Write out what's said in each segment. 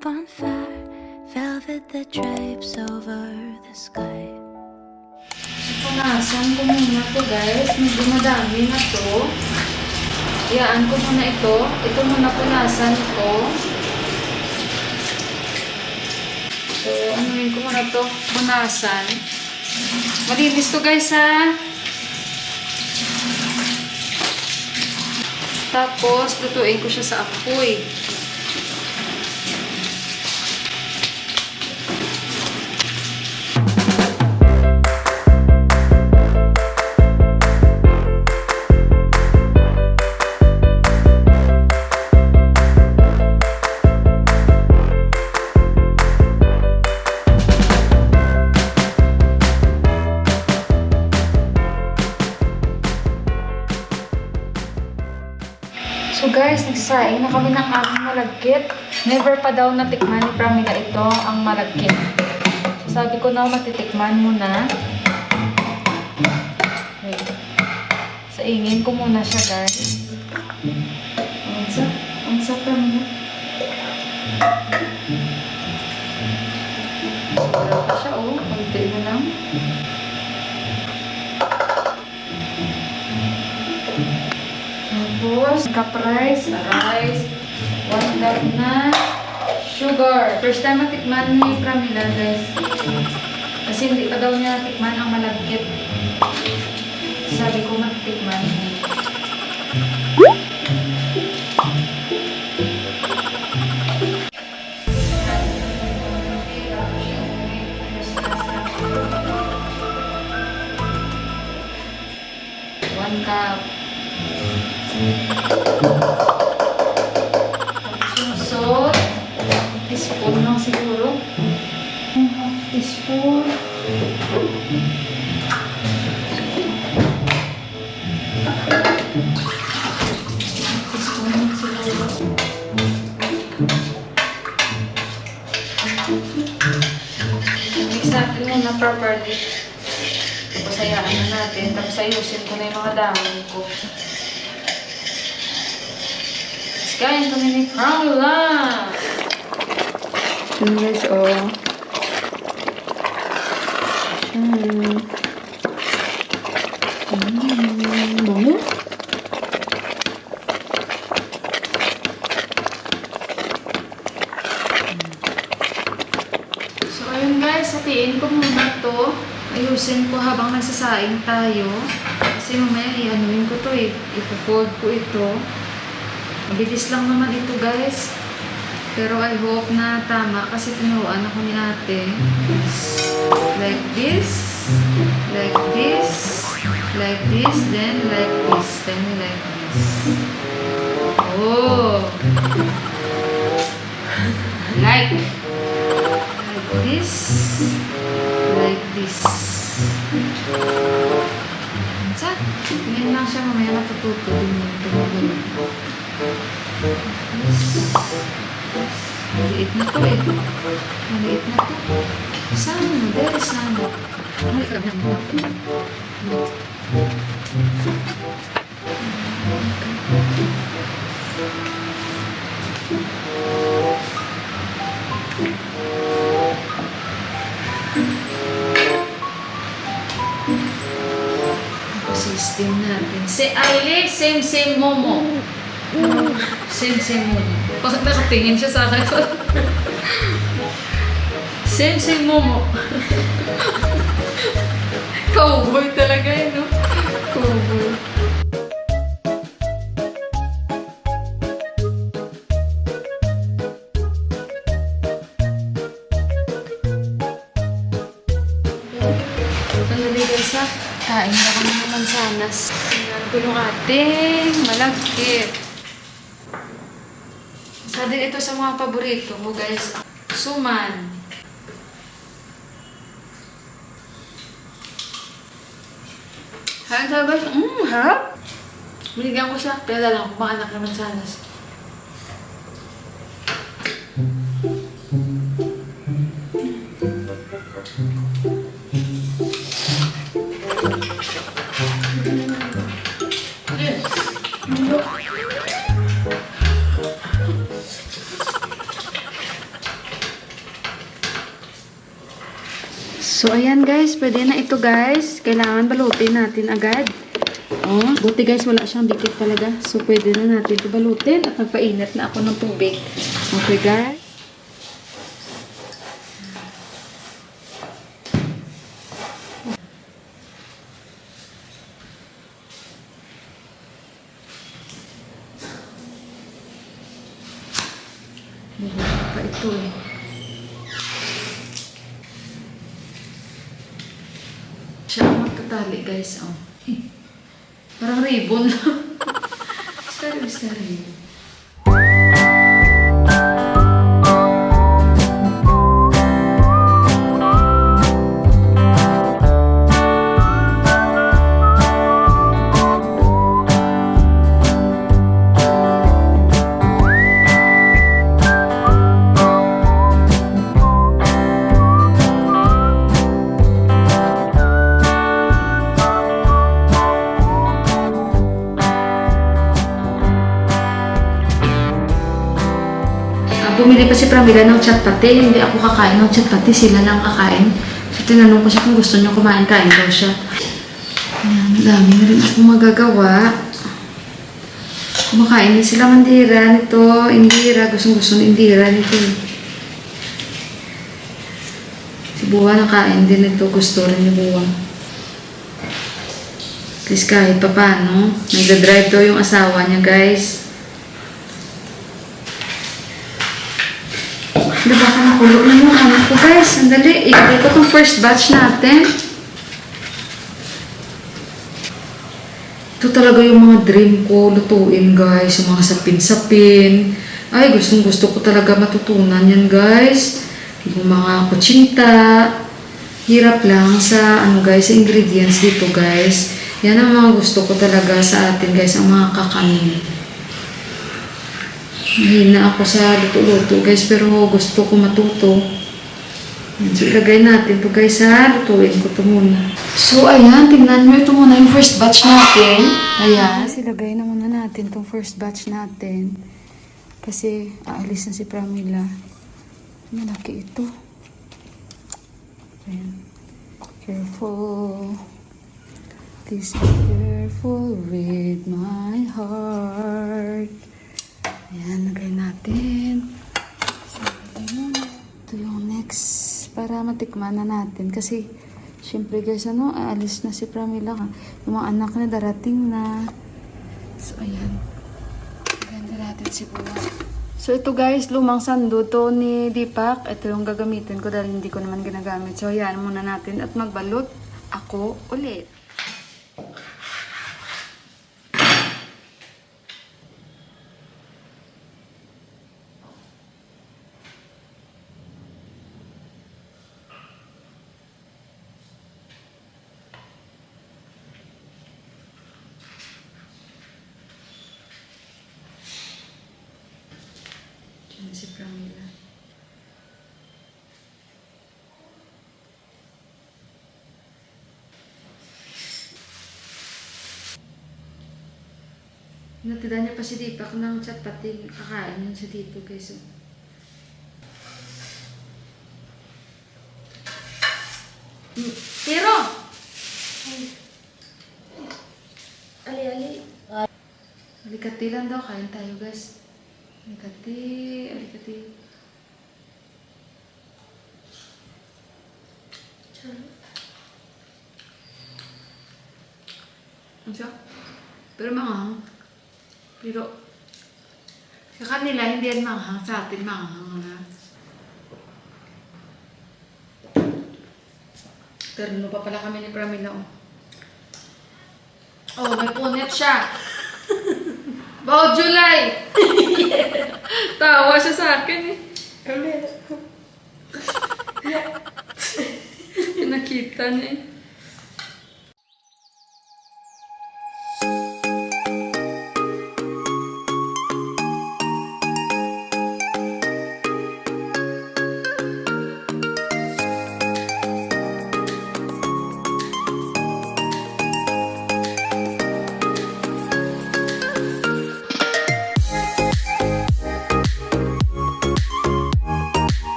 bonfire, velvet that drapes over the sky. Punasan ko muna to guys. Medyo madami na to. Iyaan ko muna ito. Ito muna punasan ko. So, anuin ko muna to. Punasan. Malinis to guys ha. Tapos, lutuin ko siya sa apoy. So guys, nagsasaing na kami ng aming malagkit. Never pa daw natikman ni Pramila ito, ang malagkit. So, sabi ko na matitikman muna. Okay. Saingin ko muna siya guys. Ang sa Pramila. Wala pa siya oh, konti na lang. Tapos, cup rice, 1 cup na sugar. First time matikman ni Pramila, guys. Kasi hindi pa daw niya natikman ang malagkit. Sabi ko matikman. One cup. Salt, teaspoon lang siguro. Half teaspoon. Teaspoon lang siguro. Mix natin muna properly. Tapos hayaan na natin. Tapos ayusin ko na yung mga dahon ko. Kain kami ni Pramila. Guys, oh. Bango. So, ayun guys, hatiin ko muna to. Ayusin ko habang nagsasaing tayo. Kasi mamaya i-anuin ko to eh. Ipo-fold ko ito. Mabilis lang naman ito guys. Pero I hope na tama kasi tinuruan ako ni ate. Like this. Like this. Like this. Then like this. Then like this. Oh! Like this. Like this. Sa? Tingin lang siya mamaya matututo din yung maliit na to eh. Maliit na to. Saan mo? There saan mo? System natin. Same momo. Same momo. Bakit nakatingin siya sa akin? Same momo. Cowboy talaga yun, no? Cowboy. Sandali guys ha. Kain na kami ng mansanas. Tingnan ko yung ating malagkit. Isa din ito sa mga paborito ko guys. Suman. Hain tayo guys. Harap. Binigyan ko siya. Pero lang, kumaanak ng mansanas. So, ayan guys. Pwede na ito guys. Kailangan balutin natin agad. Oh, buti guys, wala siyang dikit talaga. So, pwede na natin ito balutin. At nagpainit na ako ng tubig. Okay guys. Bubuka pa ito eh. Siya ang magtatali guys. Oh. Parang ribbon lang. Sorry. Bumili pa si Pramila ng chatpati. Hindi ako kakain ng chatpati. Sila lang kakain. So, tinanong ko siya kung gusto niya kumain. Kain daw siya. Ayan, dami na rin akong magagawa. Kumakain din sila Mandira nito. Indira. Gustong-gusto ni Indira nito. Si Buwa nakain din nito. Gusto rin ni Buwa. At least kahit pa paano. Nagda-drive daw yung asawa niya guys. Diba ka nakulo na yung anak ko guys? Sandali, ikot ko itong first batch natin. Ito talaga yung mga dream ko lutuin guys. Yung mga sapin-sapin. Ay, gustong-gusto ko talaga matutunan yan guys. Yung mga kutsinta. Hirap lang sa guys, sa ingredients dito guys. Yan ang mga gusto ko talaga sa atin guys, ang mga kakanin. Mahina ako sa luto-luto guys, pero gusto ko matuto. So, ilagay natin ito guys ha. Lutuin ko ito muna. So, ayan. Tingnan nyo. Ito muna yung first batch natin. Ayan. Ilagay na muna natin itong first batch natin. Kasi, aalis na si Pramila. Malaki ito. Ayan. Careful. Please be careful with my heart. Ayan, lagay natin. So, ito yung next para matikman na natin. Kasi, syempre guys, aalis na si Pramila. Yung mga anak na darating na. So, ayan. Ganda natin si Buwa. So, ito guys, lumang sando to ni Deepak. Ito yung gagamitin ko dahil hindi ko naman ginagamit. So, ayan muna natin at magbalot ako ulit. Diyan si Pramila. Natira niya pa si Deepak ng chatpati. Kakain yun siya dito guys. Pero! Ali. Alikati lang daw. Kain tayo guys. Alikati. Ano siya? Pero manghang. Pero sa kanila hindi yan manghang. Sa atin manghang na. Terno pa pala kami ni Pramila. Oh, may punit siya. Bao July! Tawa siya sa akin eh. Nakita niya eh.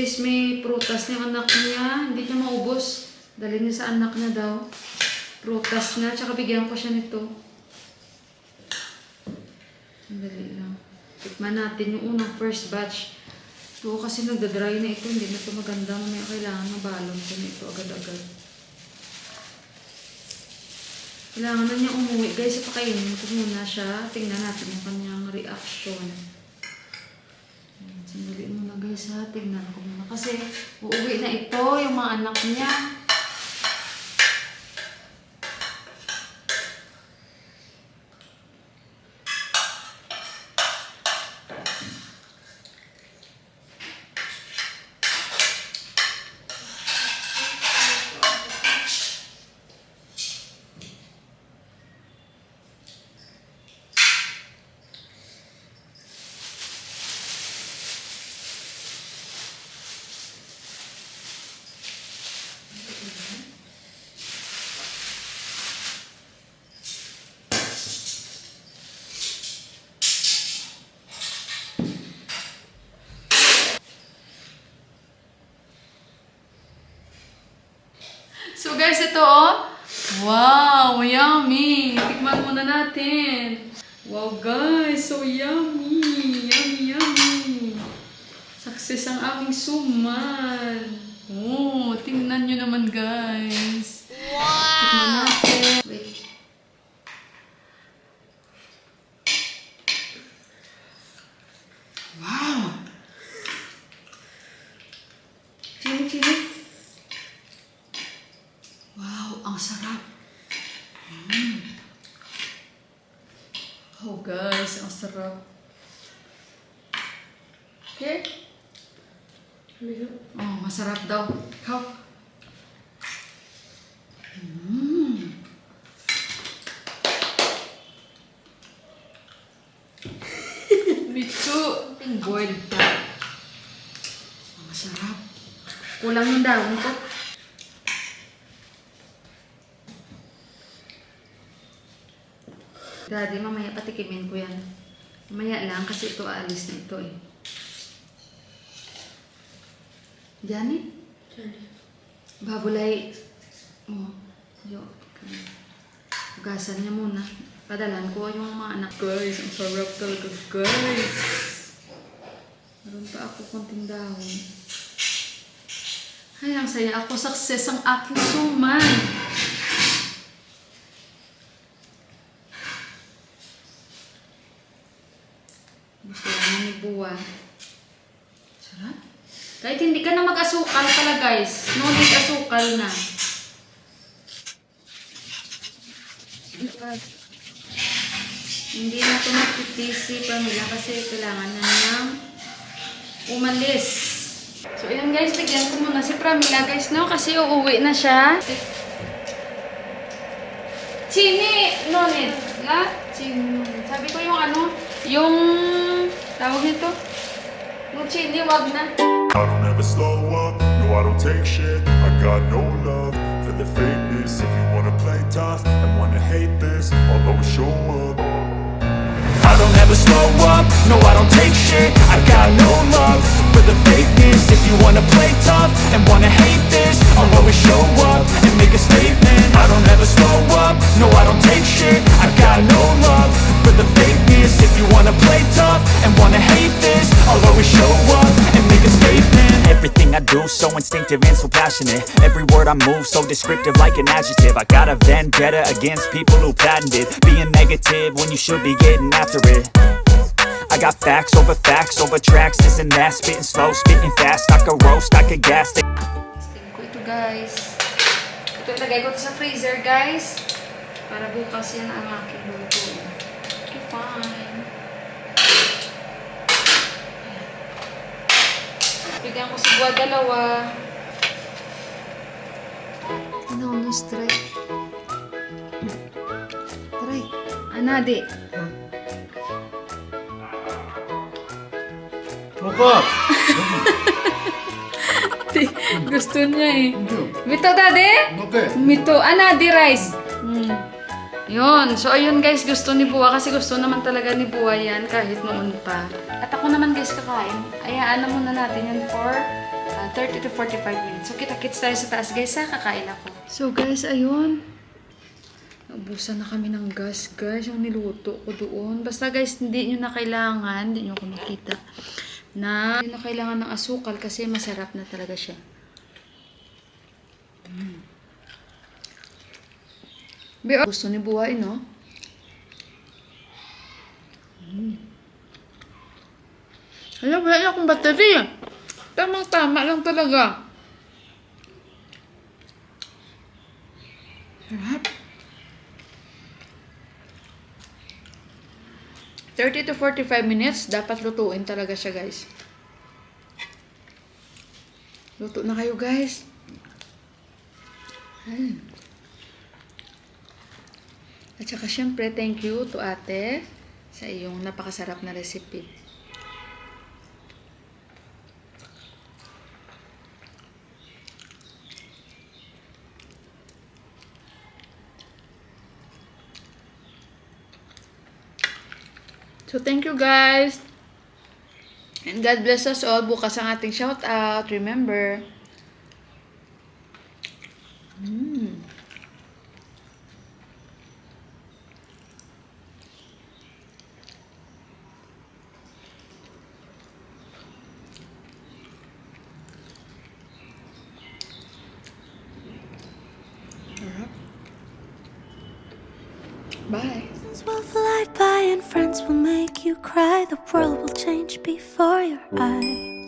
guys, may prutas na yung anak niya. Hindi niya maubos. Dali niya sa anak niya daw. Prutas na. Tsaka bigyan ko siya nito. Dali lang. Tikman natin yung unang first batch. Ito kasi nagdadry na ito. Hindi na ito maganda. May kailangan mabalon ko nito agad-agad. Kailangan na niya umuwi. Guys, ipakainin ko muna siya. Tingnan natin yung kanyang reaction. Sandali muna guys ha. Tingnan ko muna. Kasi uuwi na ito yung mga anak niya. So guys, ito oh. Wow, yummy. Tikman muna natin. Wow guys, so yummy. Yummy, yummy. Success ang aming suman. Oh, tingnan nyo naman guys. Wow! Tikman natin. Wait. Wow! Chili, chili. Wow, ang sarap. Oh guys, ang sarap. Okay? Oh, masarap daw. Ikaw? Me too. Ting boiled pa. Masarap. Kulang yung dahon ko. Daddy, mamaya patikimin ko yan. Mamaya lang kasi ito aalis na ito eh. Janet? Babulay. Oh, hugasan niya muna. Padalan ko yung mga anak. Guys, ang sarap talaga guys. Meron pa ako konting dahon. Ay, ang saya ako. Success ang aking suman. Gusto naman ni Buwa. Sarap. Kahit hindi ka na mag-asukal pala guys. No need asukal na. Hindi na ito magtitisi Pamela kasi kailangan na niyang umalis. So ayan guys, bigyan ko muna si Pramila guys no kasi uuwi na siya. Chini! No need. La? Chini. Sabi ko yung ano, yung tawag nito. Yung chili, wag na. I don't ever slow up, no I don't take shit. I got no love for the fakeness. If you wanna play tough and wanna hate this, I'll always show up. I don't ever slow up, no I don't take shit. I got no love for the fakeness. If you wanna play tough and wanna hate this, I'll always show up and make a statement. I don't ever slow up, no I don't take shit. I got no love for the fakeness. If you wanna play tough and wanna hate this, I'll always show up and make a statement. Everything I do so instinctive and so passionate. Every word I move so descriptive like an adjective. I got a vendetta against people who patented being negative when you should be getting after it. I got facts over tracks, this and that. Spitting slow, spitting fast. I could roast, I could gas. Steam ko ito guys. Ito ilagay ko ito sa freezer guys. Para bukas yan ang aking luto. Okay, fine. Bigyan ko si Buwa dalawa. Ano, straight. Try. Anadi. Opa! Gusto niya eh. Mito, daddy? Okay. Mito. Anadi rice. Yun. So, ayun guys. Gusto ni Buwa. Kasi gusto naman talaga ni Buwa yan kahit noon pa. At ako naman guys kakain. Ayaan na muna natin yan for 30 to 45 minutes. So, kita-kits tayo sa taas, guys, sa kakain ako. So, guys, ayun. Naubusan na kami ng gas, guys, yung niluto ko doon. Basta, guys, hindi nyo na kailangan, hindi nyo ako makita, hindi na kailangan ng asukal kasi masarap na talaga siya. Gusto ni buhay, no? Wala na akong battery. Tamang-tama lang talaga. Sarap. 30 to 45 minutes, dapat lutuin talaga siya, guys. Luto na kayo, guys. At saka, syempre, thank you to ate sa iyong napakasarap na recipe. So, thank you guys. And God bless us all. Bukas ang ating shout out. Remember. Bye. Will fly by and friends will make you cry. The world will change before your eyes.